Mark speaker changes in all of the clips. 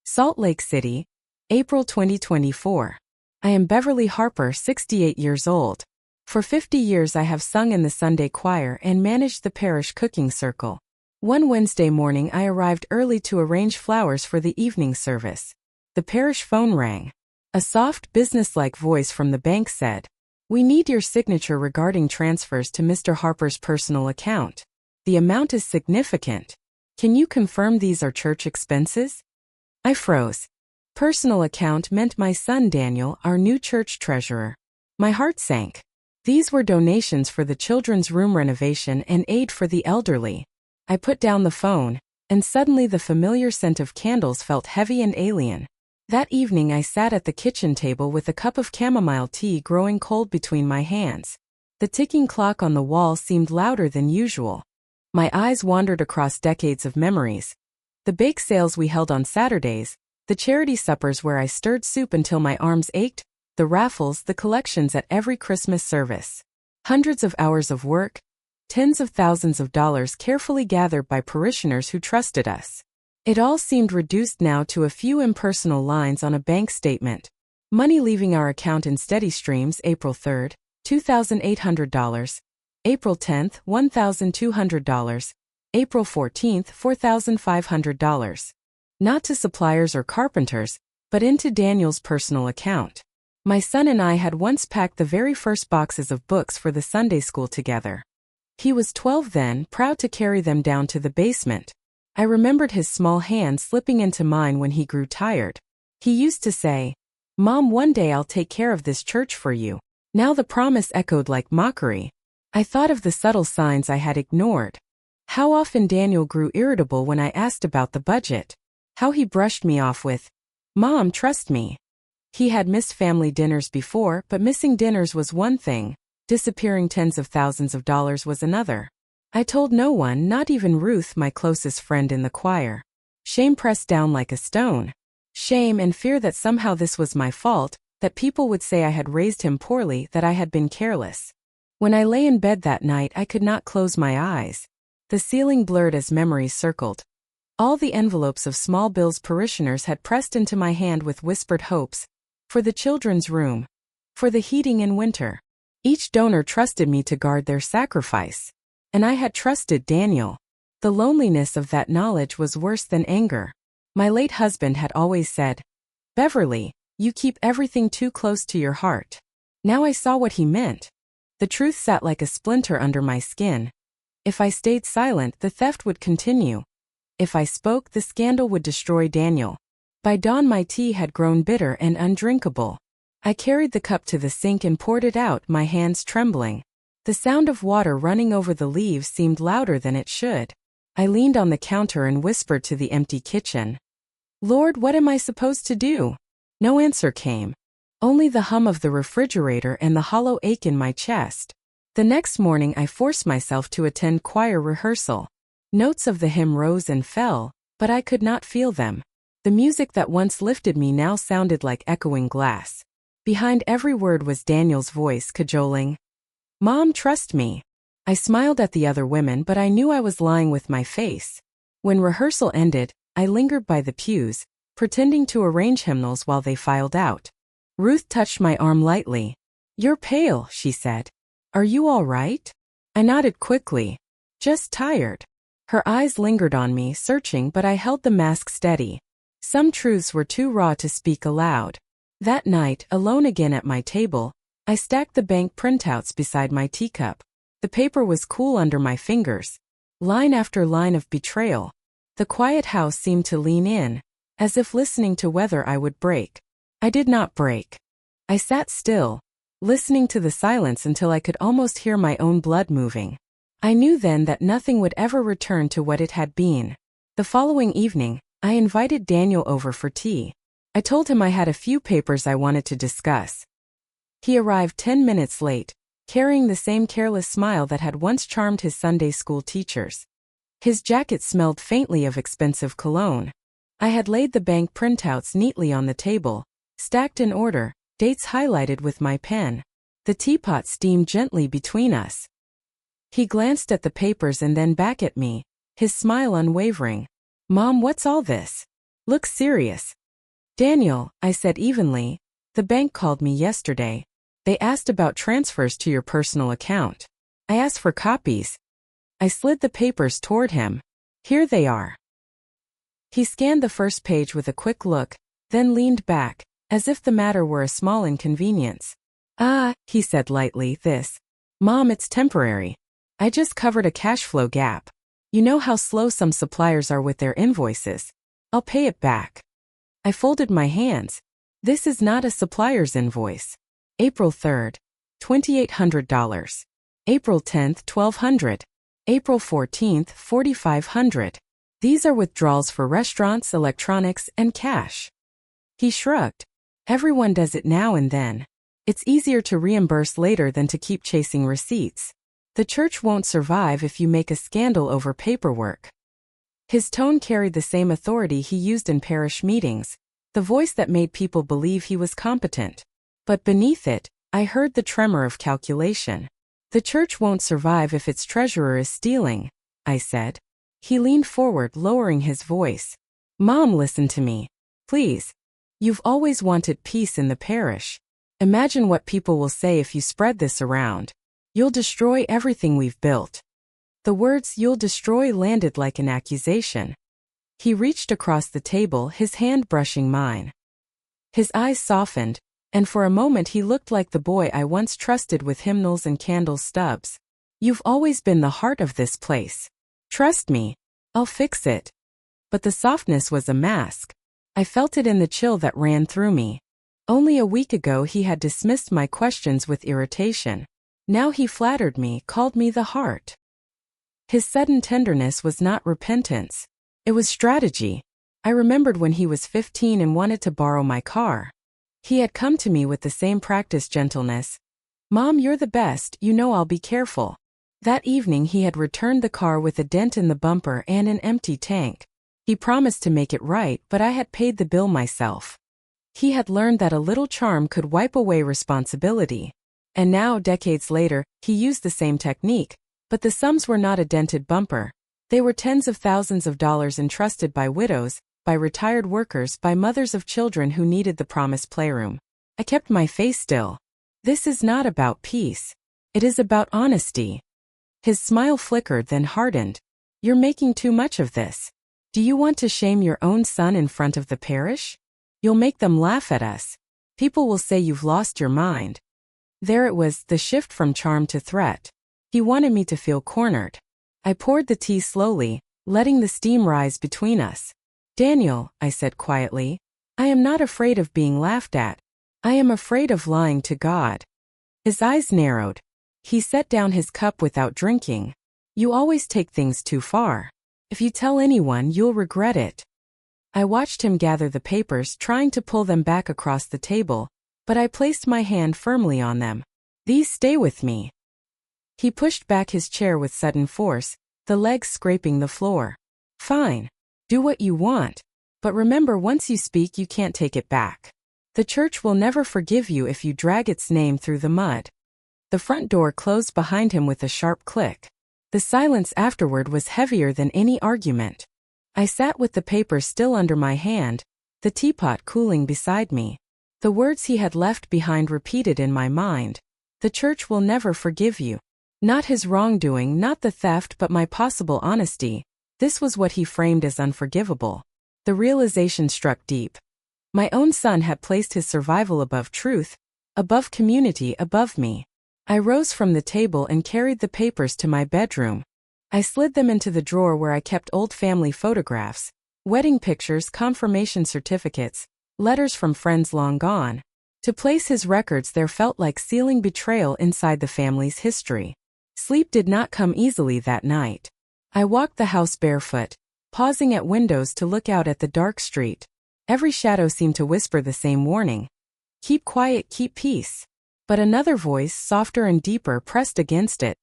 Speaker 1: Salt Lake City, April 2024. I am Beverly Harper, 68 years old. For 50 years I have sung in the Sunday choir and managed the parish cooking circle. One Wednesday morning I arrived early to arrange flowers for the evening service. The parish phone rang. A soft, businesslike voice from the bank said, "We need your signature regarding transfers to Mr. Harper's personal account. The amount is significant. Can you confirm these are church expenses?" I froze. Personal account meant my son Daniel, our new church treasurer. My heart sank. These were donations for the children's room renovation and aid for the elderly. I put down the phone, and suddenly the familiar scent of candles felt heavy and alien. That evening I sat at the kitchen table with a cup of chamomile tea growing cold between my hands. The ticking clock on the wall seemed louder than usual. My eyes wandered across decades of memories. The bake sales we held on Saturdays, the charity suppers where I stirred soup until my arms ached, the raffles, the collections at every Christmas service. Hundreds of hours of work, tens of thousands of dollars carefully gathered by parishioners who trusted us. It all seemed reduced now to a few impersonal lines on a bank statement. Money leaving our account in steady streams: April 3rd, $2,800, April 10th, $1,200, April 14th, $4,500. Not to suppliers or carpenters, but into Daniel's personal account. My son and I had once packed the very first boxes of books for the Sunday school together. He was 12 then, proud to carry them down to the basement. I remembered his small hand slipping into mine when he grew tired. He used to say, "Mom, one day I'll take care of this church for you." Now the promise echoed like mockery. I thought of the subtle signs I had ignored. How often Daniel grew irritable when I asked about the budget. How he brushed me off with, "Mom, trust me." He had missed family dinners before, but missing dinners was one thing. Disappearing tens of thousands of dollars was another. I told no one, not even Ruth, my closest friend in the choir. Shame pressed down like a stone. Shame and fear that somehow this was my fault, that people would say I had raised him poorly, that I had been careless. When I lay in bed that night I could not close my eyes. The ceiling blurred as memories circled. All the envelopes of small bills parishioners had pressed into my hand with whispered hopes. For the children's room. For the heating in winter. Each donor trusted me to guard their sacrifice. And I had trusted Daniel. The loneliness of that knowledge was worse than anger. My late husband had always said, "Beverly, you keep everything too close to your heart." Now I saw what he meant. The truth sat like a splinter under my skin. If I stayed silent, the theft would continue. If I spoke, the scandal would destroy Daniel. By dawn my tea had grown bitter and undrinkable. I carried the cup to the sink and poured it out, my hands trembling. The sound of water running over the leaves seemed louder than it should. I leaned on the counter and whispered to the empty kitchen, "Lord, what am I supposed to do?" No answer came. Only the hum of the refrigerator and the hollow ache in my chest. The next morning I forced myself to attend choir rehearsal. Notes of the hymn rose and fell, but I could not feel them. The music that once lifted me now sounded like echoing glass. Behind every word was Daniel's voice cajoling, "Mom, trust me." I smiled at the other women, but I knew I was lying with my face. When rehearsal ended, I lingered by the pews, pretending to arrange hymnals while they filed out. Ruth touched my arm lightly. "You're pale," she said. "Are you all right?" I nodded quickly. "Just tired." Her eyes lingered on me, searching, but I held the mask steady. Some truths were too raw to speak aloud. That night, alone again at my table, I stacked the bank printouts beside my teacup. The paper was cool under my fingers. Line after line of betrayal. The quiet house seemed to lean in, as if listening to whether I would break. I did not break. I sat still, listening to the silence until I could almost hear my own blood moving. I knew then that nothing would ever return to what it had been. The following evening, I invited Daniel over for tea. I told him I had a few papers I wanted to discuss. He arrived 10 minutes late, carrying the same careless smile that had once charmed his Sunday school teachers. His jacket smelled faintly of expensive cologne. I had laid the bank printouts neatly on the table, stacked in order, dates highlighted with my pen. The teapot steamed gently between us. He glanced at the papers and then back at me, his smile unwavering. "Mom, what's all this?" Look serious. Daniel, I said evenly, the bank called me yesterday. They asked about transfers to your personal account. I asked for copies. I slid the papers toward him. Here they are. He scanned the first page with a quick look, then leaned back, as if the matter were a small inconvenience. Ah, he said lightly, this. Mom, it's temporary. I just covered a cash flow gap. You know how slow some suppliers are with their invoices. I'll pay it back. I folded my hands. This is not a supplier's invoice. April 3rd, $2,800. April 10th, $1,200. April 14th, $4,500. These are withdrawals for restaurants, electronics, and cash. He shrugged. Everyone does it now and then. It's easier to reimburse later than to keep chasing receipts. The church won't survive if you make a scandal over paperwork. His tone carried the same authority he used in parish meetings, the voice that made people believe he was competent. But beneath it, I heard the tremor of calculation. The church won't survive if its treasurer is stealing, I said. He leaned forward, lowering his voice. Mom, listen to me. Please. You've always wanted peace in the parish. Imagine what people will say if you spread this around. You'll destroy everything we've built. The words "you'll destroy" landed like an accusation. He reached across the table, his hand brushing mine. His eyes softened, and for a moment he looked like the boy I once trusted with hymnals and candle stubs. You've always been the heart of this place. Trust me. I'll fix it. But the softness was a mask. I felt it in the chill that ran through me. Only a week ago he had dismissed my questions with irritation. Now he flattered me, called me the heart. His sudden tenderness was not repentance. It was strategy. I remembered when he was 15 and wanted to borrow my car. He had come to me with the same practiced gentleness. Mom, you're the best, you know I'll be careful. That evening he had returned the car with a dent in the bumper and an empty tank. He promised to make it right, but I had paid the bill myself. He had learned that a little charm could wipe away responsibility. And now, decades later, he used the same technique, but the sums were not a dented bumper. They were tens of thousands of dollars entrusted by widows, by retired workers, by mothers of children who needed the promised playroom. I kept my face still. This is not about peace. It is about honesty. His smile flickered, then hardened. You're making too much of this. Do you want to shame your own son in front of the parish? You'll make them laugh at us. People will say you've lost your mind. There it was, the shift from charm to threat. He wanted me to feel cornered. I poured the tea slowly, letting the steam rise between us. Daniel, I said quietly, I am not afraid of being laughed at. I am afraid of lying to God. His eyes narrowed. He set down his cup without drinking. You always take things too far. If you tell anyone, you'll regret it. I watched him gather the papers, trying to pull them back across the table, but I placed my hand firmly on them. These stay with me. He pushed back his chair with sudden force, the legs scraping the floor. Fine. Do what you want. But remember, once you speak, you can't take it back. The church will never forgive you if you drag its name through the mud. The front door closed behind him with a sharp click. The silence afterward was heavier than any argument. I sat with the paper still under my hand, the teapot cooling beside me. The words he had left behind repeated in my mind. The church will never forgive you. Not his wrongdoing, not the theft, but my possible honesty. This was what he framed as unforgivable. The realization struck deep. My own son had placed his survival above truth, above community, above me. I rose from the table and carried the papers to my bedroom. I slid them into the drawer where I kept old family photographs, wedding pictures, confirmation certificates, letters from friends long gone. To place his records there felt like sealing betrayal inside the family's history. Sleep did not come easily that night. I walked the house barefoot, pausing at windows to look out at the dark street. Every shadow seemed to whisper the same warning. Keep quiet, keep peace. But another voice, softer and deeper, pressed against it.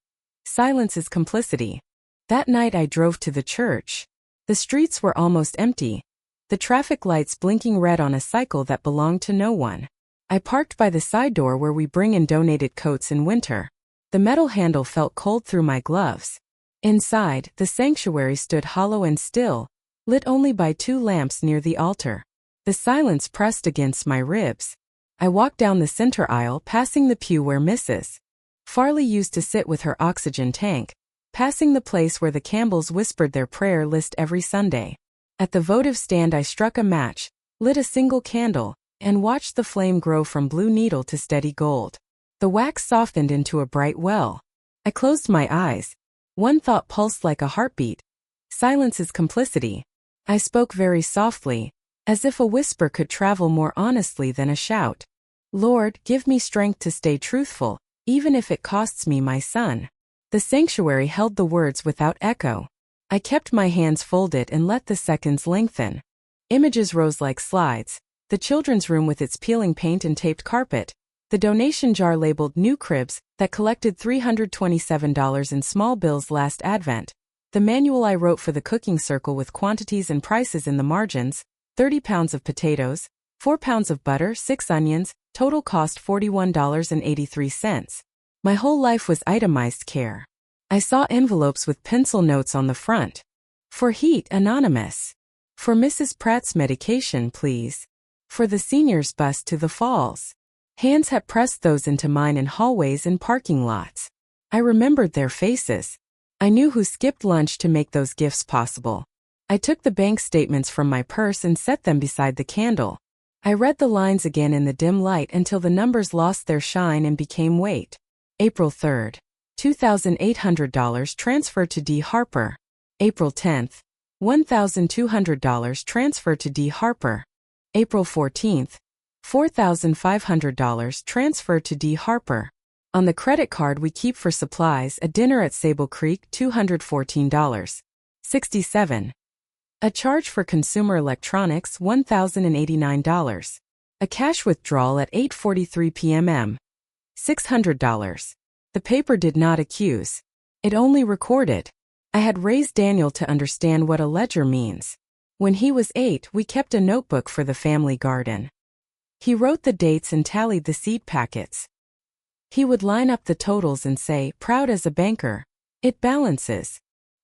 Speaker 1: Silence is complicity. That night I drove to the church. The streets were almost empty, the traffic lights blinking red on a cycle that belonged to no one. I parked by the side door where we bring in donated coats in winter. The metal handle felt cold through my gloves. Inside, the sanctuary stood hollow and still, lit only by 2 lamps near the altar. The silence pressed against my ribs. I walked down the center aisle, passing the pew where Mrs. Farley used to sit with her oxygen tank, passing the place where the Campbells whispered their prayer list every Sunday. At the votive stand I struck a match, lit a single candle, and watched the flame grow from blue needle to steady gold. The wax softened into a bright well. I closed my eyes. One thought pulsed like a heartbeat. Silence is complicity. I spoke very softly, as if a whisper could travel more honestly than a shout. Lord, give me strength to stay truthful, even if it costs me my son. The sanctuary held the words without echo. I kept my hands folded and let the seconds lengthen. Images rose like slides. The children's room with its peeling paint and taped carpet. The donation jar labeled New Cribs that collected $327 in small bills last Advent. The manual I wrote for the cooking circle with quantities and prices in the margins. 30 pounds of potatoes, 4 pounds of butter, 6 onions, total cost $41.83. My whole life was itemized care. I saw envelopes with pencil notes on the front. For heat, anonymous. For Mrs. Pratt's medication, please. For the senior's bus to the falls. Hands had pressed those into mine in hallways and parking lots. I remembered their faces. I knew who skipped lunch to make those gifts possible. I took the bank statements from my purse and set them beside the candle. I read the lines again in the dim light until the numbers lost their shine and became weight. April 3rd. $2,800 transferred to D. Harper. April 10th. $1,200 transferred to D. Harper. April 14th. $4,500 transferred to D. Harper. On the credit card we keep for supplies, a dinner at Sable Creek, $214.67. A charge for consumer electronics, $1,089. A cash withdrawal at 8:43 p.m. $600. The paper did not accuse. It only recorded. I had raised Daniel to understand what a ledger means. When he was 8, we kept a notebook for the family garden. He wrote the dates and tallied the seed packets. He would line up the totals and say, proud as a banker. It balances.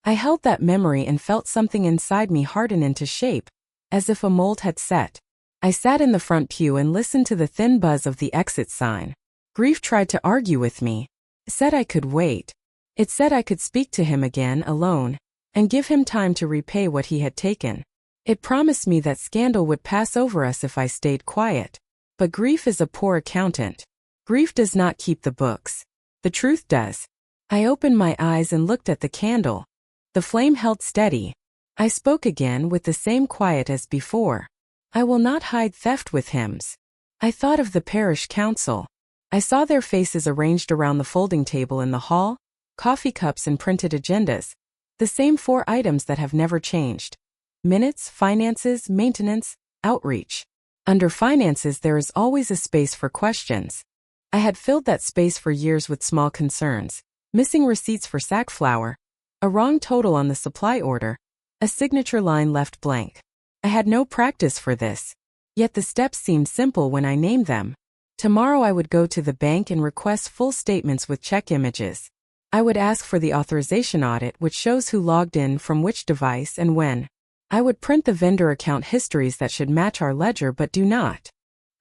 Speaker 1: I held that memory and felt something inside me harden into shape, as if a mold had set. I sat in the front pew and listened to the thin buzz of the exit sign. Grief tried to argue with me. It said I could wait. It said I could speak to him again alone, and give him time to repay what he had taken. It promised me that scandal would pass over us if I stayed quiet. But grief is a poor accountant. Grief does not keep the books. The truth does. I opened my eyes and looked at the candle. The flame held steady. I spoke again with the same quiet as before. I will not hide theft with hymns. I thought of the parish council. I saw their faces arranged around the folding table in the hall, coffee cups and printed agendas. The same 4 items that have never changed. Minutes, finances, maintenance, outreach. Under finances there is always a space for questions. I had filled that space for years with small concerns. Missing receipts for sack flour. A wrong total on the supply order. A signature line left blank. I had no practice for this. Yet the steps seemed simple when I named them. Tomorrow I would go to the bank and request full statements with check images. I would ask for the authorization audit which shows who logged in from which device and when. I would print the vendor account histories that should match our ledger but do not.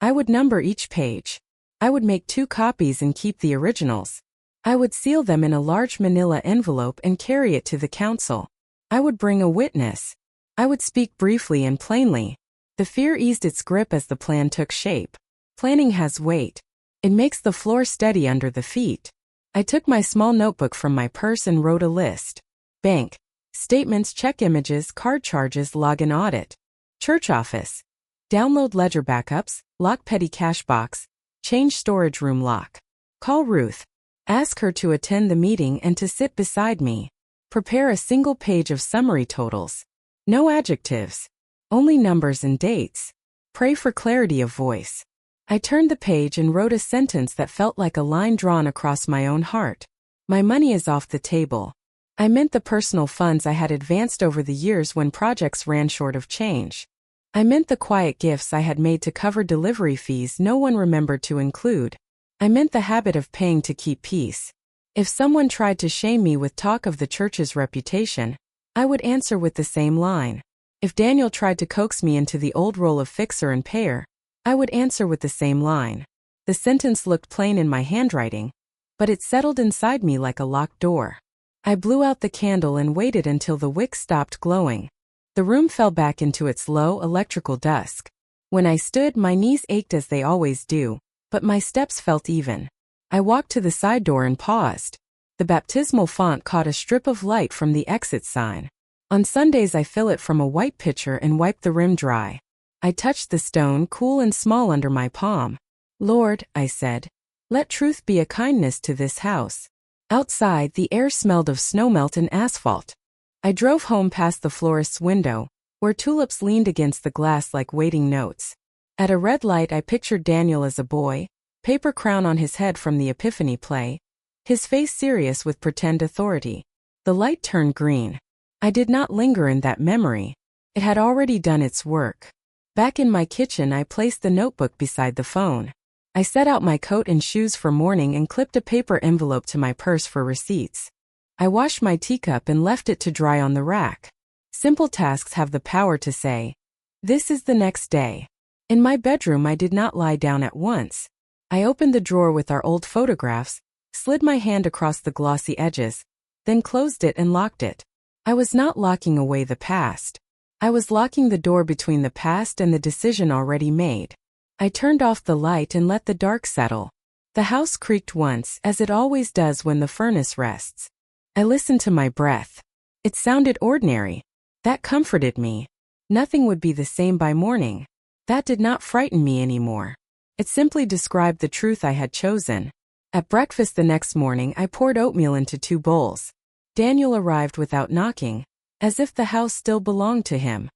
Speaker 1: I would number each page. I would make 2 copies and keep the originals. I would seal them in a large manila envelope and carry it to the council. I would bring a witness. I would speak briefly and plainly. The fear eased its grip as the plan took shape. Planning has weight. It makes the floor steady under the feet. I took my small notebook from my purse and wrote a list. Bank. Statements, check images, card charges, login audit. Church office. Download ledger backups, lock petty cash box, change storage room lock. Call Ruth. Ask her to attend the meeting and to sit beside me. Prepare a single page of summary totals. No adjectives. Only numbers and dates. Pray for clarity of voice. I turned the page and wrote a sentence that felt like a line drawn across my own heart. My money is off the table. I meant the personal funds I had advanced over the years when projects ran short of change. I meant the quiet gifts I had made to cover delivery fees no one remembered to include. I meant the habit of paying to keep peace. If someone tried to shame me with talk of the church's reputation, I would answer with the same line. If Daniel tried to coax me into the old role of fixer and payer, I would answer with the same line. The sentence looked plain in my handwriting, but it settled inside me like a locked door. I blew out the candle and waited until the wick stopped glowing. The room fell back into its low electrical dusk. When I stood, my knees ached as they always do, but my steps felt even. I walked to the side door and paused. The baptismal font caught a strip of light from the exit sign. On Sundays I fill it from a white pitcher and wipe the rim dry. I touched the stone, cool and small under my palm. Lord, I said, let truth be a kindness to this house. Outside, the air smelled of snowmelt and asphalt. I drove home past the florist's window, where tulips leaned against the glass like waiting notes. At a red light I pictured Daniel as a boy, paper crown on his head from the Epiphany play, his face serious with pretend authority. The light turned green. I did not linger in that memory. It had already done its work. Back in my kitchen I placed the notebook beside the phone. I set out my coat and shoes for morning and clipped a paper envelope to my purse for receipts. I washed my teacup and left it to dry on the rack. Simple tasks have the power to say, this is the next day. In my bedroom I did not lie down at once. I opened the drawer with our old photographs, slid my hand across the glossy edges, then closed it and locked it. I was not locking away the past. I was locking the door between the past and the decision already made. I turned off the light and let the dark settle. The house creaked once, as it always does when the furnace rests. I listened to my breath. It sounded ordinary. That comforted me. Nothing would be the same by morning. That did not frighten me anymore. It simply described the truth I had chosen. At breakfast the next morning I poured oatmeal into 2 bowls. Daniel arrived without knocking, as if the house still belonged to him.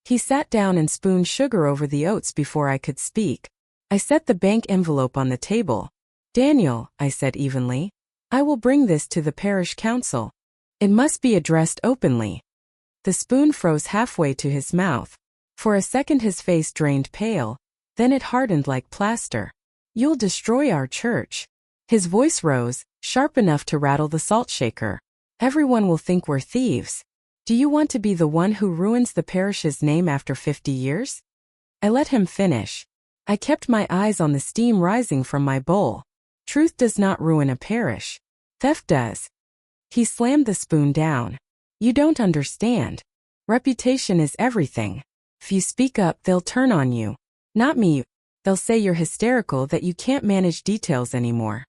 Speaker 1: He sat down and spooned sugar over the oats before I could speak. I set the bank envelope on the table. Daniel, I said evenly, I will bring this to the parish council. It must be addressed openly. The spoon froze halfway to his mouth. For a second his face drained pale, then it hardened like plaster. You'll destroy our church. His voice rose, sharp enough to rattle the salt shaker. Everyone will think we're thieves. Do you want to be the one who ruins the parish's name after 50 years? I let him finish. I kept my eyes on the steam rising from my bowl. Truth does not ruin a parish. Theft does. He slammed the spoon down. You don't understand. Reputation is everything. If you speak up, they'll turn on you. Not me. They'll say you're hysterical, that you can't manage details anymore.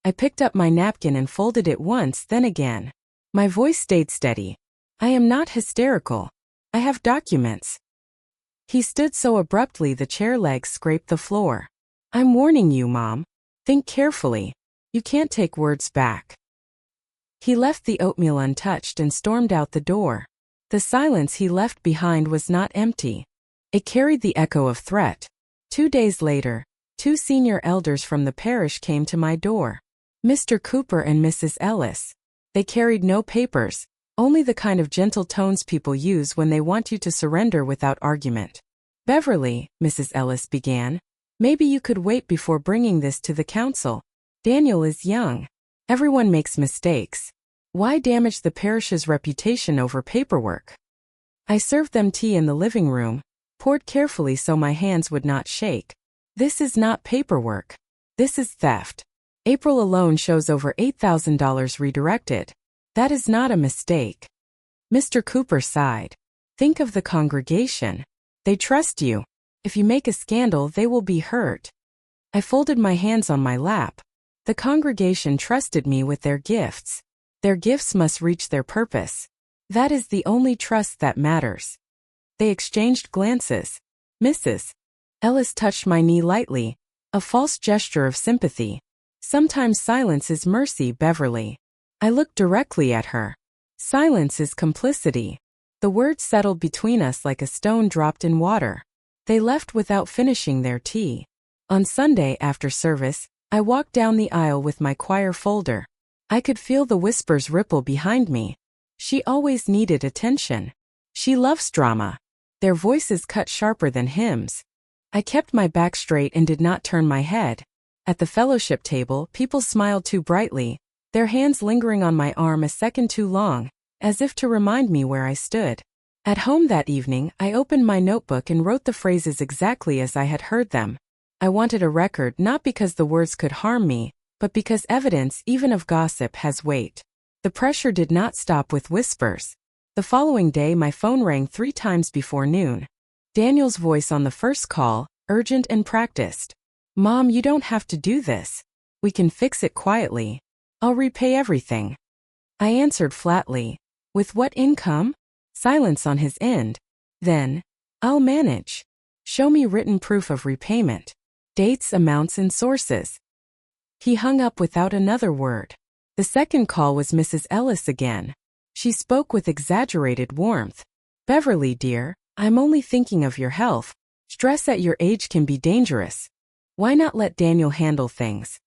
Speaker 1: I picked up my napkin and folded it once, then again. My voice stayed steady. I am not hysterical. I have documents. He stood so abruptly the chair legs scraped the floor. I'm warning you, Mom. Think carefully. You can't take words back. He left the oatmeal untouched and stormed out the door. The silence he left behind was not empty. It carried the echo of threat. 2 days later, 2 senior elders from the parish came to my door. Mr. Cooper and Mrs. Ellis. They carried no papers, only the kind of gentle tones people use when they want you to surrender without argument. Beverly, Mrs. Ellis began, maybe you could wait before bringing this to the council. Daniel is young. Everyone makes mistakes. Why damage the parish's reputation over paperwork? I served them tea in the living room, poured carefully so my hands would not shake. This is not paperwork. This is theft. April alone shows over $8,000 redirected. That is not a mistake. Mr. Cooper sighed. Think of the congregation. They trust you. If you make a scandal, they will be hurt. I folded my hands on my lap. The congregation trusted me with their gifts. Their gifts must reach their purpose. That is the only trust that matters. They exchanged glances. Mrs. Ellis touched my knee lightly, a false gesture of sympathy. Sometimes silence is mercy, Beverly. I looked directly at her. Silence is complicity. The words settled between us like a stone dropped in water. They left without finishing their tea. On Sunday after service, I walked down the aisle with my choir folder. I could feel the whispers ripple behind me. She always needed attention. She loves drama. Their voices cut sharper than hymns. I kept my back straight and did not turn my head. At the fellowship table, people smiled too brightly, their hands lingering on my arm a second too long, as if to remind me where I stood. At home that evening, I opened my notebook and wrote the phrases exactly as I had heard them. I wanted a record not because the words could harm me, but because evidence, even of gossip, has weight. The pressure did not stop with whispers. The following day my phone rang 3 times before noon. Daniel's voice on the first call, urgent and practiced. "Mom, you don't have to do this. We can fix it quietly. I'll repay everything." I answered flatly. "With what income?" Silence on his end. Then, "I'll manage. Show me written proof of repayment. Dates, amounts, and sources." He hung up without another word. The second call was Mrs. Ellis again. She spoke with exaggerated warmth. "Beverly, dear, I'm only thinking of your health. Stress at your age can be dangerous. Why not let Daniel handle things?"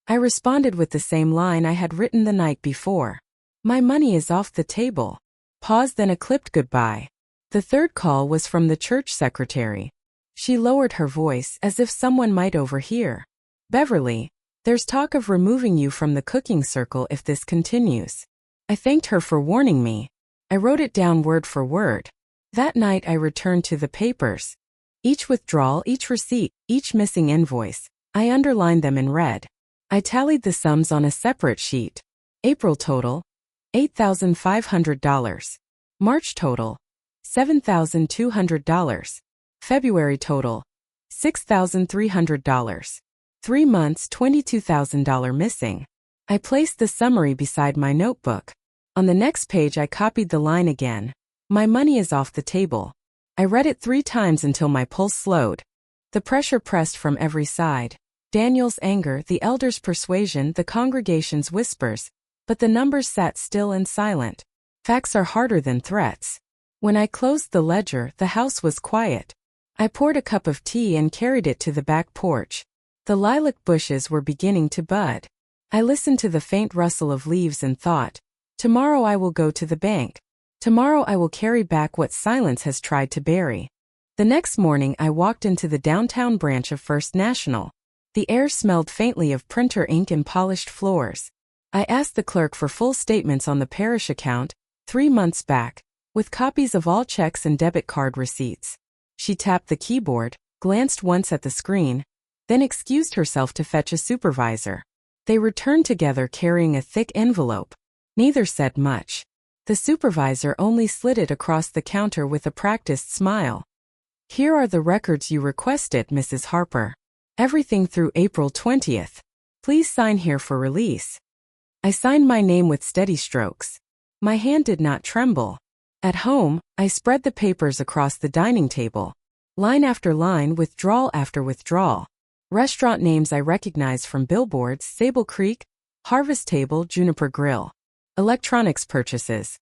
Speaker 1: I responded with the same line I had written the night before. "My money is off the table." Pause, then a clipped goodbye. The third call was from the church secretary. She lowered her voice as if someone might overhear. "Beverly, there's talk of removing you from the cooking circle if this continues." I thanked her for warning me. I wrote it down word for word. That night I returned to the papers. Each withdrawal, each receipt, each missing invoice, I underlined them in red. I tallied the sums on a separate sheet. April total, $8,500. March total, $7,200. February total, $6,300. 3 months, $22,000 missing. I placed the summary beside my notebook. On the next page I copied the line again. "My money is off the table." I read it 3 times until my pulse slowed. The pressure pressed from every side. Daniel's anger, the elders' persuasion, the congregation's whispers. But the numbers sat still and silent. Facts are harder than threats. When I closed the ledger, the house was quiet. I poured a cup of tea and carried it to the back porch. The lilac bushes were beginning to bud. I listened to the faint rustle of leaves and thought, tomorrow I will go to the bank. Tomorrow I will carry back what silence has tried to bury. The next morning I walked into the downtown branch of First National. The air smelled faintly of printer ink and polished floors. I asked the clerk for full statements on the parish account, 3 months back, with copies of all checks and debit card receipts. She tapped the keyboard, glanced once at the screen, then excused herself to fetch a supervisor. They returned together carrying a thick envelope. Neither said much. The supervisor only slid it across the counter with a practiced smile. "Here are the records you requested, Mrs. Harper. Everything through April 20th. Please sign here for release." I signed my name with steady strokes. My hand did not tremble. At home, I spread the papers across the dining table. Line after line, withdrawal after withdrawal. Restaurant names I recognized from billboards: Sable Creek, Harvest Table, Juniper Grill. Electronics purchases.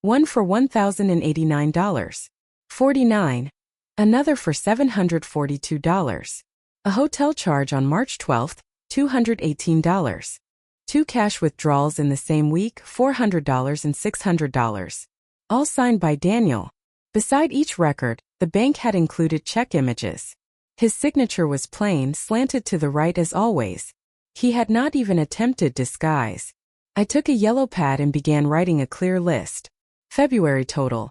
Speaker 1: One for $1,089. 49. Another for $742. A hotel charge on March 12th, $218. 2 cash withdrawals in the same week, $400 and $600. All signed by Daniel. Beside each record, the bank had included check images. His signature was plain, slanted to the right as always. He had not even attempted disguise. I took a yellow pad and began writing a clear list. February total,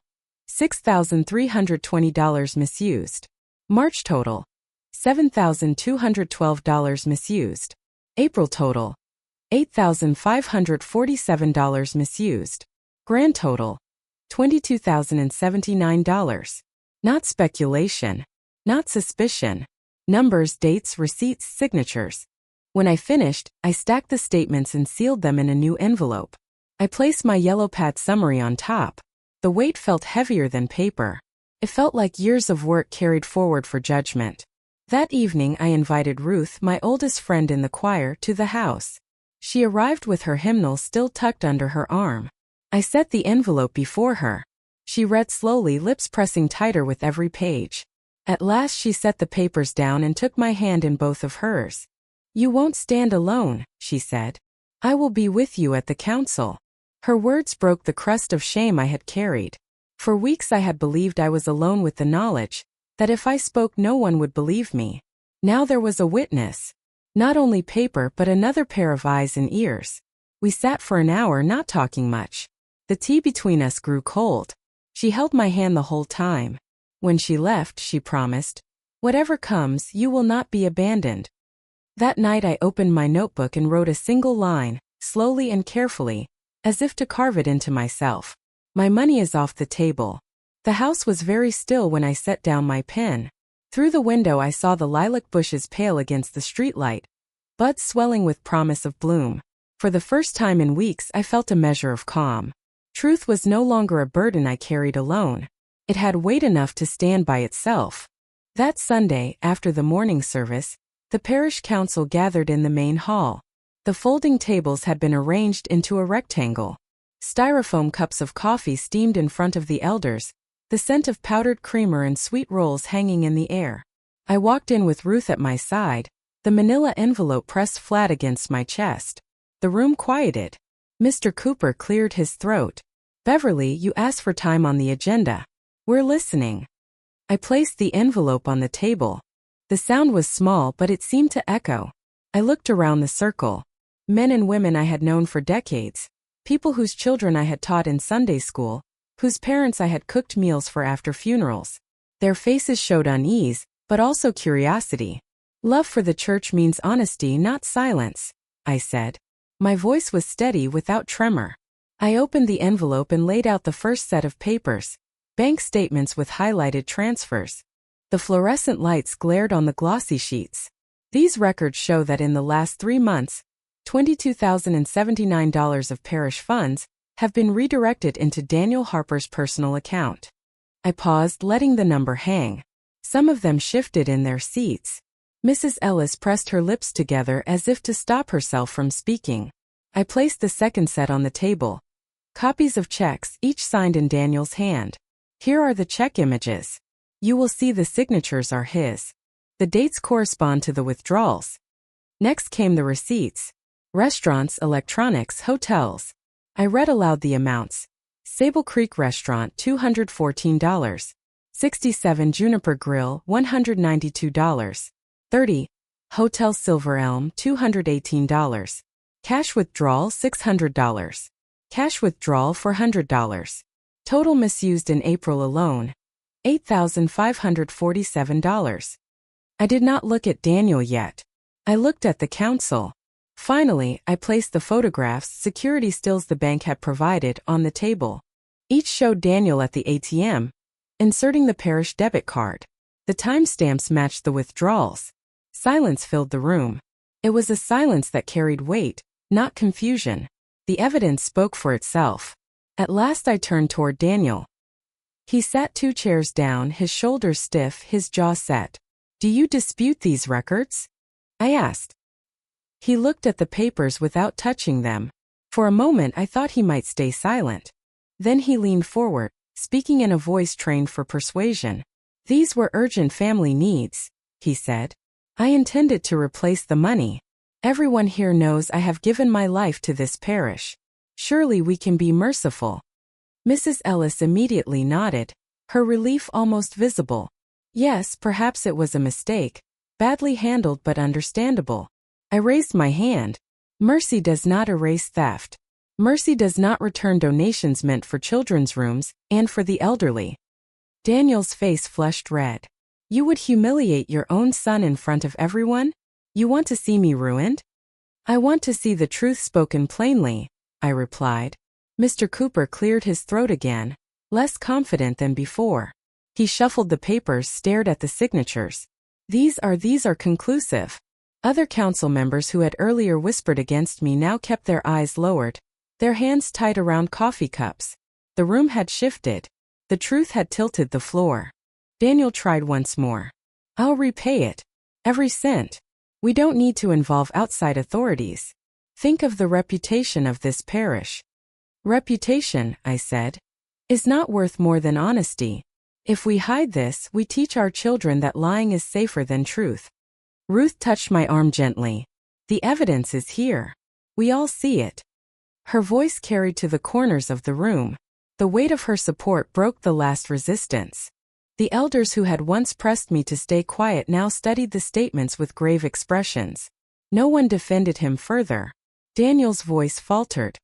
Speaker 1: $6,320 misused. March total, $7,212 misused. April total, $8,547 misused. Grand total, $22,079. Not speculation. Not suspicion. Numbers, dates, receipts, signatures. When I finished, I stacked the statements and sealed them in a new envelope. I placed my yellow pad summary on top. The weight felt heavier than paper. It felt like years of work carried forward for judgment. That evening I invited Ruth, my oldest friend in the choir, to the house. She arrived with her hymnal still tucked under her arm. I set the envelope before her. She read slowly, lips pressing tighter with every page. At last she set the papers down and took my hand in both of hers. "You won't stand alone," she said. "I will be with you at the council." Her words broke the crust of shame I had carried. For weeks I had believed I was alone with the knowledge that if I spoke no one would believe me. Now there was a witness. Not only paper but another pair of eyes and ears. We sat for an hour not talking much. The tea between us grew cold. She held my hand the whole time. When she left, she promised, "Whatever comes, you will not be abandoned." That night I opened my notebook and wrote a single line, slowly and carefully, as if to carve it into myself. My money is off the table. The house was very still when I set down my pen. Through the window I saw the lilac bushes pale against the streetlight, buds swelling with promise of bloom. For the first time in weeks I felt a measure of calm. Truth was no longer a burden I carried alone. It had weight enough to stand by itself. That Sunday, after the morning service, the parish council gathered in the main hall. The folding tables had been arranged into a rectangle. Styrofoam cups of coffee steamed in front of the elders, the scent of powdered creamer and sweet rolls hanging in the air. I walked in with Ruth at my side, the manila envelope pressed flat against my chest. The room quieted. Mr. Cooper cleared his throat. "Beverly, you asked for time on the agenda. We're listening." I placed the envelope on the table. The sound was small, but it seemed to echo. I looked around the circle. Men and women I had known for decades. People whose children I had taught in Sunday school, whose parents I had cooked meals for after funerals. Their faces showed unease, but also curiosity. "Love for the church means honesty, not silence," I said. My voice was steady without tremor. I opened the envelope and laid out the first set of papers, bank statements with highlighted transfers. The fluorescent lights glared on the glossy sheets. These records show that in the last 3 months, $22,079 of parish funds have been redirected into Daniel Harper's personal account. I paused, letting the number hang. Some of them shifted in their seats. Mrs. Ellis pressed her lips together as if to stop herself from speaking. I placed the second set on the table. Copies of checks, each signed in Daniel's hand. Here are the check images. You will see the signatures are his. The dates correspond to the withdrawals. Next came the receipts. Restaurants, electronics, hotels. I read aloud the amounts. Sable Creek Restaurant, $214. 67 Juniper Grill, $192. 30. Hotel Silver Elm, $218. Cash withdrawal, $600. Cash withdrawal, $400. Total misused in April alone, $8,547. I did not look at Daniel yet. I looked at the council. Finally, I placed the photographs, security stills the bank had provided, on the table. Each showed Daniel at the ATM, inserting the parish debit card. The timestamps matched the withdrawals. Silence filled the room. It was a silence that carried weight, not confusion. The evidence spoke for itself. At last I turned toward Daniel. He sat 2 chairs down, his shoulders stiff, his jaw set. "Do you dispute these records?" I asked. He looked at the papers without touching them. For a moment I thought he might stay silent. Then he leaned forward, speaking in a voice trained for persuasion. "These were urgent family needs," he said. "I intended to replace the money. Everyone here knows I have given my life to this parish. Surely we can be merciful." Mrs. Ellis immediately nodded, her relief almost visible. "Yes, perhaps it was a mistake. Badly handled but understandable." I raised my hand. Mercy does not erase theft. Mercy does not return donations meant for children's rooms and for the elderly. Daniel's face flushed red. "You would humiliate your own son in front of everyone? You want to see me ruined?" "I want to see the truth spoken plainly," I replied. Mr. Cooper cleared his throat again, less confident than before. He shuffled the papers, stared at the signatures. These are conclusive." Other council members who had earlier whispered against me now kept their eyes lowered, their hands tied around coffee cups. The room had shifted. The truth had tilted the floor. Daniel tried once more. "I'll repay it. Every cent. We don't need to involve outside authorities. Think of the reputation of this parish." "Reputation," I said, "is not worth more than honesty. If we hide this, we teach our children that lying is safer than truth." Ruth touched my arm gently. "The evidence is here. We all see it." Her voice carried to the corners of the room. The weight of her support broke the last resistance. The elders who had once pressed me to stay quiet now studied the statements with grave expressions. No one defended him further. Daniel's voice faltered.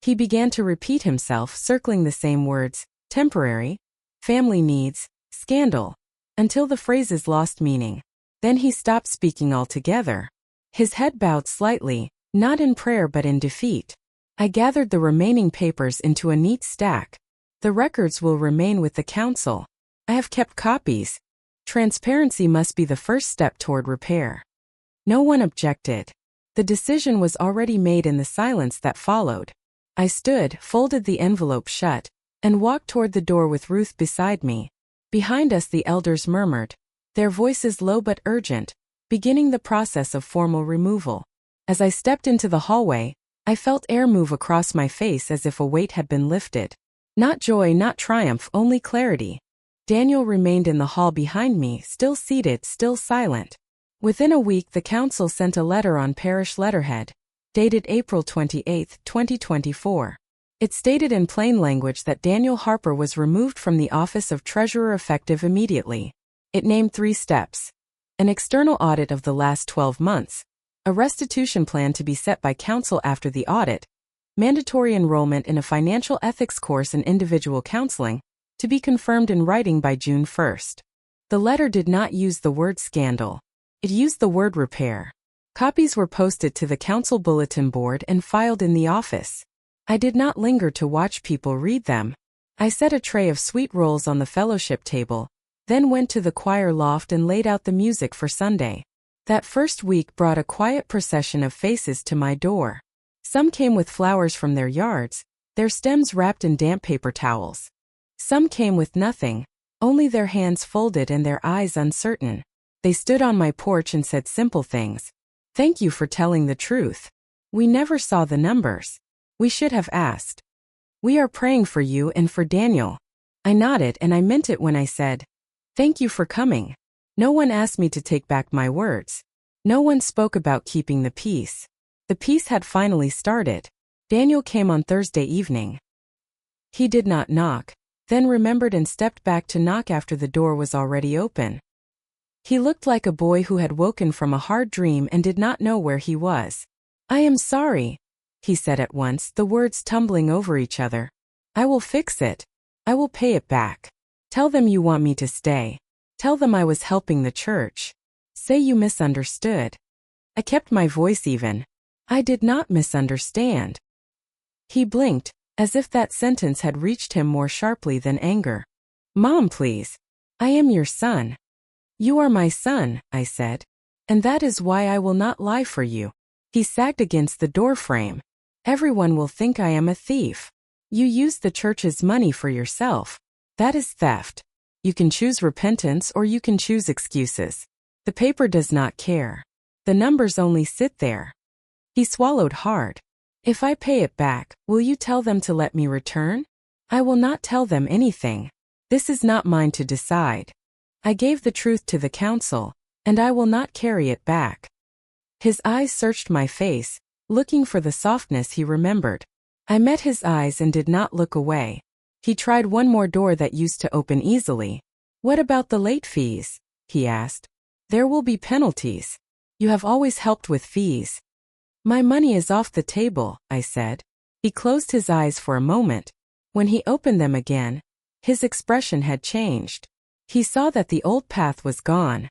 Speaker 1: He began to repeat himself, circling the same words, temporary, family needs, scandal, until the phrases lost meaning. Then he stopped speaking altogether. His head bowed slightly, not in prayer but in defeat. I gathered the remaining papers into a neat stack. The records will remain with the council. I have kept copies. Transparency must be the first step toward repair. No one objected. The decision was already made in the silence that followed. I stood, folded the envelope shut, and walked toward the door with Ruth beside me. Behind us the elders murmured, their voices low but urgent, beginning the process of formal removal. As I stepped into the hallway, I felt air move across my face as if a weight had been lifted. Not joy, not triumph, only clarity. Daniel remained in the hall behind me, still seated, still silent. Within a week the council sent a letter on parish letterhead, dated April 28, 2024. It stated in plain language that Daniel Harper was removed from the office of treasurer effective immediately. It named 3 steps: an external audit of the last 12 months, a restitution plan to be set by council after the audit, mandatory enrollment in a financial ethics course and individual counseling, to be confirmed in writing by June 1st. The letter did not use the word scandal. It used the word repair. Copies were posted to the council bulletin board and filed in the office. I did not linger to watch people read them. I set a tray of sweet rolls on the fellowship table, then went to the choir loft and laid out the music for Sunday. That first week brought a quiet procession of faces to my door. Some came with flowers from their yards, their stems wrapped in damp paper towels. Some came with nothing, only their hands folded and their eyes uncertain. They stood on my porch and said simple things. Thank you for telling the truth. We never saw the numbers. We should have asked. We are praying for you and for Daniel. I nodded and I meant it when I said, thank you for coming. No one asked me to take back my words. No one spoke about keeping the peace. The peace had finally started. Daniel came on Thursday evening. He did not knock, then remembered and stepped back to knock after the door was already open. He looked like a boy who had woken from a hard dream and did not know where he was. I am sorry, he said at once, the words tumbling over each other. I will fix it. I will pay it back. Tell them you want me to stay. Tell them I was helping the church. Say you misunderstood. I kept my voice even. I did not misunderstand. He blinked, as if that sentence had reached him more sharply than anger. Mom, please. I am your son. You are my son, I said. And that is why I will not lie for you. He sagged against the doorframe. Everyone will think I am a thief. You used the church's money for yourself. That is theft. You can choose repentance or you can choose excuses. The paper does not care. The numbers only sit there. He swallowed hard. If I pay it back, will you tell them to let me return? I will not tell them anything. This is not mine to decide. I gave the truth to the council, and I will not carry it back. His eyes searched my face, looking for the softness he remembered. I met his eyes and did not look away. He tried one more door that used to open easily. What about the late fees? He asked. There will be penalties. You have always helped with fees. My money is off the table, I said. He closed his eyes for a moment. When he opened them again, his expression had changed. He saw that the old path was gone.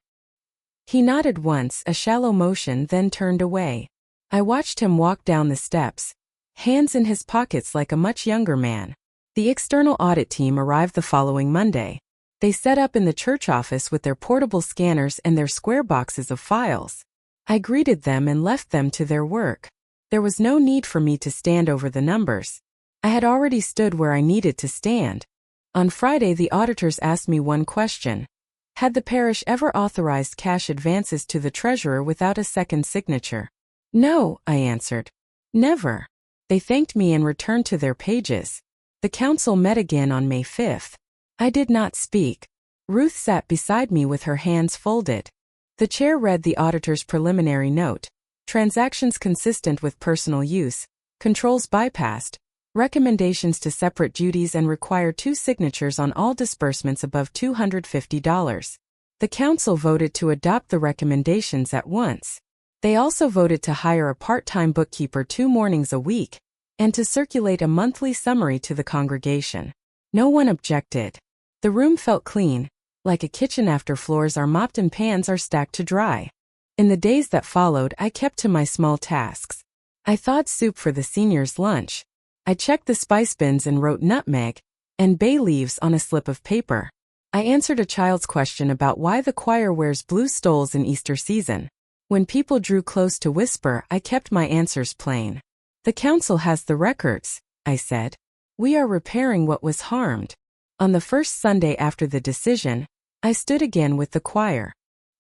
Speaker 1: He nodded once, a shallow motion, then turned away. I watched him walk down the steps, hands in his pockets like a much younger man. The external audit team arrived the following Monday. They set up in the church office with their portable scanners and their square boxes of files. I greeted them and left them to their work. There was no need for me to stand over the numbers. I had already stood where I needed to stand. On Friday, the auditors asked me one question. Had the parish ever authorized cash advances to the treasurer without a second signature? No, I answered. Never. They thanked me and returned to their pages. The council met again on May 5th. I did not speak. Ruth sat beside me with her hands folded. The chair read the auditor's preliminary note. Transactions consistent with personal use. Controls bypassed. Recommendations to separate duties and require 2 signatures on all disbursements above $250. The council voted to adopt the recommendations at once. They also voted to hire a part-time bookkeeper 2 mornings a week, and to circulate a monthly summary to the congregation. No one objected. The room felt clean, like a kitchen after floors are mopped and pans are stacked to dry. In the days that followed, I kept to my small tasks. I thawed soup for the seniors' lunch. I checked the spice bins and wrote nutmeg and bay leaves on a slip of paper. I answered a child's question about why the choir wears blue stoles in Easter season. When people drew close to whisper, I kept my answers plain. The council has the records, I said. We are repairing what was harmed. On the first Sunday after the decision, I stood again with the choir.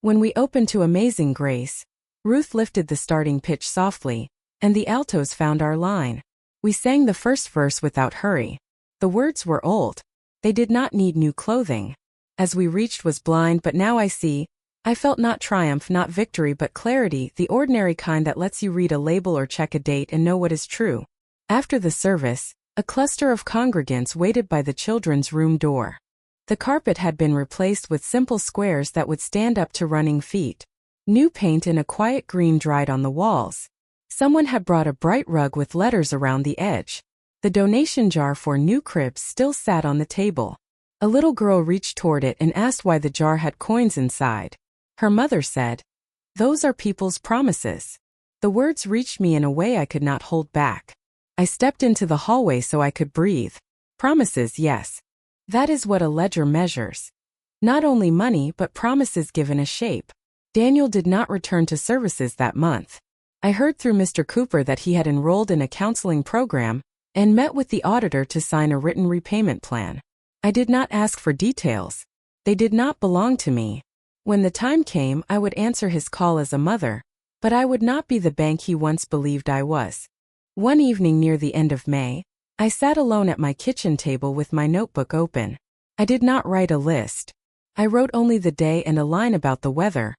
Speaker 1: When we opened to Amazing Grace, Ruth lifted the starting pitch softly, and the altos found our line. We sang the first verse without hurry. The words were old. They did not need new clothing. As we reached was blind, but now I see. I felt not triumph, not victory, but clarity, the ordinary kind that lets you read a label or check a date and know what is true. After the service, a cluster of congregants waited by the children's room door. The carpet had been replaced with simple squares that would stand up to running feet. New paint in a quiet green dried on the walls. Someone had brought a bright rug with letters around the edge. The donation jar for new cribs still sat on the table. A little girl reached toward it and asked why the jar had coins inside. Her mother said, "Those are people's promises." The words reached me in a way I could not hold back. I stepped into the hallway so I could breathe. Promises, yes. That is what a ledger measures. Not only money, but promises given a shape. Daniel did not return to services that month. I heard through Mr. Cooper that he had enrolled in a counseling program and met with the auditor to sign a written repayment plan. I did not ask for details. They did not belong to me. When the time came, I would answer his call as a mother, but I would not be the bank he once believed I was. One evening near the end of May, I sat alone at my kitchen table with my notebook open. I did not write a list. I wrote only the day and a line about the weather.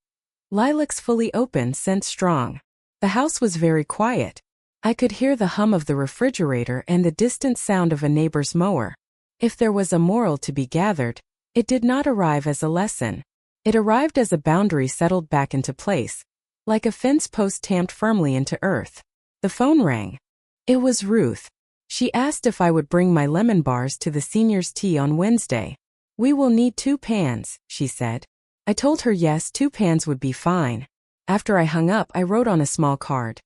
Speaker 1: Lilacs fully open, scent strong. The house was very quiet. I could hear the hum of the refrigerator and the distant sound of a neighbor's mower. If there was a moral to be gathered, it did not arrive as a lesson. It arrived as a boundary settled back into place, like a fence post tamped firmly into earth. The phone rang. It was Ruth. She asked if I would bring my lemon bars to the seniors' tea on Wednesday. "We will need 2 pans," she said. I told her yes, 2 pans would be fine. After I hung up, I wrote on a small card,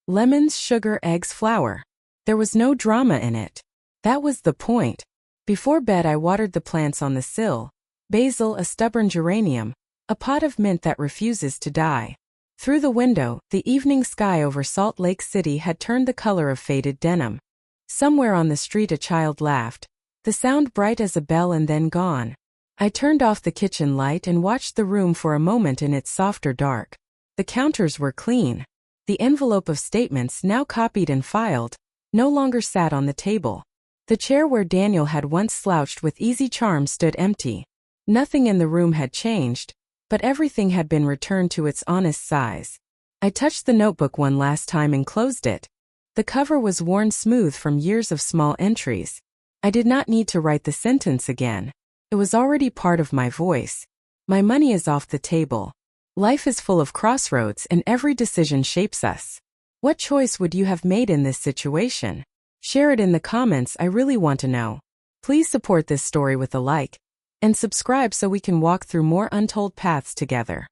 Speaker 1: "Lemons, sugar, eggs, flour." There was no drama in it. That was the point. Before bed, I watered the plants on the sill. Basil, a stubborn geranium, a pot of mint that refuses to die. Through the window, the evening sky over Salt Lake City had turned the color of faded denim. Somewhere on the street a child laughed, the sound bright as a bell and then gone. I turned off the kitchen light and watched the room for a moment in its softer dark. The counters were clean. The envelope of statements, now copied and filed, no longer sat on the table. The chair where Daniel had once slouched with easy charm stood empty. Nothing in the room had changed, but everything had been returned to its honest size. I touched the notebook one last time and closed it. The cover was worn smooth from years of small entries. I did not need to write the sentence again. It was already part of my voice. My money is off the table. Life is full of crossroads and every decision shapes us. What choice would you have made in this situation? Share it in the comments, I really want to know. Please support this story with a like and subscribe so we can walk through more untold paths together.